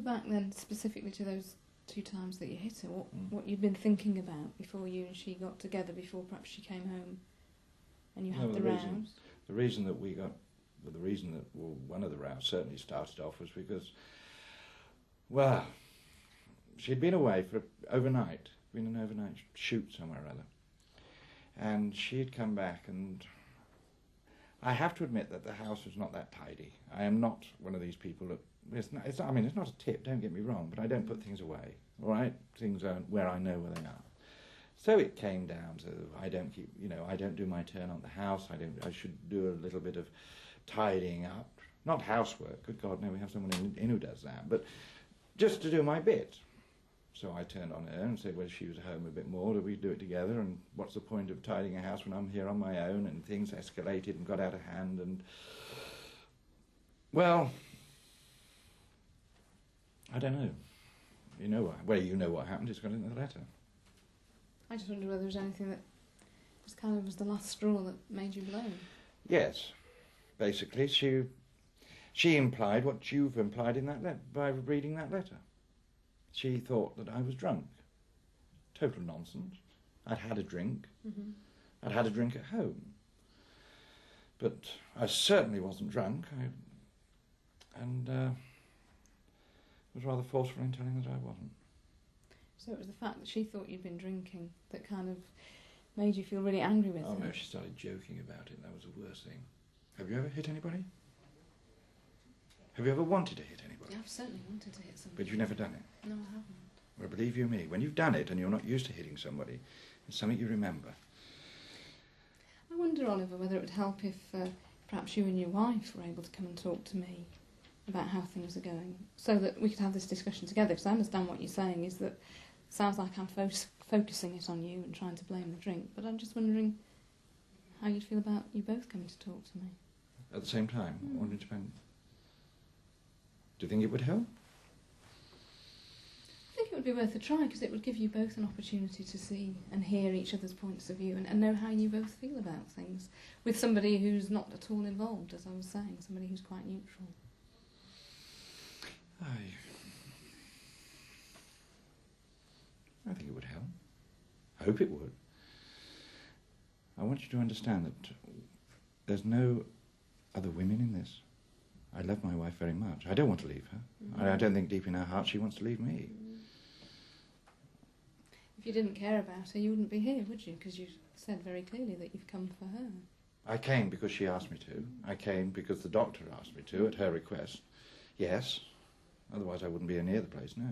back then specifically to those 2 times that you hit her, what you'd been thinking about before you and she got together, before perhaps she came home and you had the rows? The reason that one of the rows certainly started off was because, well, she'd been away for overnight, been an overnight shoot somewhere or other, and she'd come back, and I have to admit that the house was not that tidy. I am not one of these people that, I mean, it's not a tip, don't get me wrong, but I don't put things away, all right? Things are where I know where they are. So it came down to, I don't do my turn on the house, I should do a little bit of tidying up. Not housework, good God, no, we have someone in who does that, but just to do my bit. So I turned on her and said, well, she was home a bit more, we do it together, and what's the point of tidying a house when I'm here on my own? And things escalated and got out of hand, and, well, I don't know. You know what happened, it's got in the letter. I just wonder whether there was anything that was kind of was the last straw that made you blow. Yes. Basically, she implied what you've implied in that letter by reading that letter. She thought that I was drunk. Total nonsense. I'd had a drink. Mm-hmm. I'd had a drink at home. But I certainly wasn't drunk. And was rather forceful in telling that I wasn't. So it was the fact that she thought you'd been drinking that kind of made you feel really angry with her? Oh no, she started joking about it. That was the worst thing. Have you ever hit anybody? Have you ever wanted to hit anybody? Yeah, I've certainly wanted to hit somebody. But you've never done it? No, I haven't. Well, believe you me, when you've done it and you're not used to hitting somebody, it's something you remember. I wonder, Oliver, whether it would help if perhaps you and your wife were able to come and talk to me about how things are going, so that we could have this discussion together, because I understand what you're saying is that it sounds like I'm focusing it on you and trying to blame the drink, but I'm just wondering how you'd feel about you both coming to talk to me. At the same time? Do you think it would help? I think it would be worth a try, because it would give you both an opportunity to see and hear each other's points of view and know how you both feel about things, with somebody who's not at all involved, as I was saying, somebody who's quite neutral. I think it would help. I hope it would. I want you to understand that there's no other women in this. I love my wife very much. I don't want to leave her. Mm-hmm. I don't think deep in her heart she wants to leave me. Mm-hmm. If you didn't care about her, you wouldn't be here, would you? Because you said very clearly that you've come for her. I came because she asked me to. I came because the doctor asked me to, at her request. Yes. Otherwise I wouldn't be near the place, no.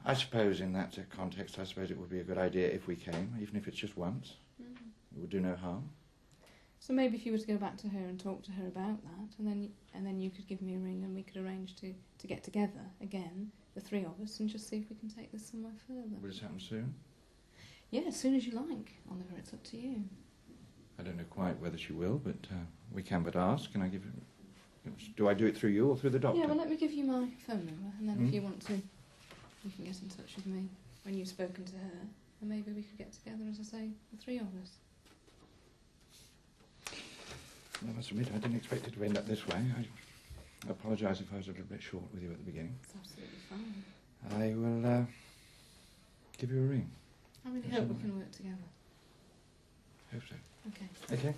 I suppose in that context, I suppose it would be a good idea if we came, even if it's just once. It would do no harm. So maybe if you were to go back to her and talk to her about that, and then you could give me a ring and we could arrange to get together again, the 3 of us, and just see if we can take this somewhere further. Will this happen soon? Yeah, as soon as you like, Oliver, it's up to you. I don't know quite whether she will, but we can but ask. Can I give you... Do I do it through you or through the doctor? Yeah, well, let me give you my phone number, and then if you want to, you can get in touch with me when you've spoken to her, and maybe we could get together, as I say, the 3 of us. I must admit, I didn't expect it to end up this way. I apologise if I was a little bit short with you at the beginning. It's absolutely fine. I will give you a ring. I really hope we can work together. Hope so. Okay. Okay.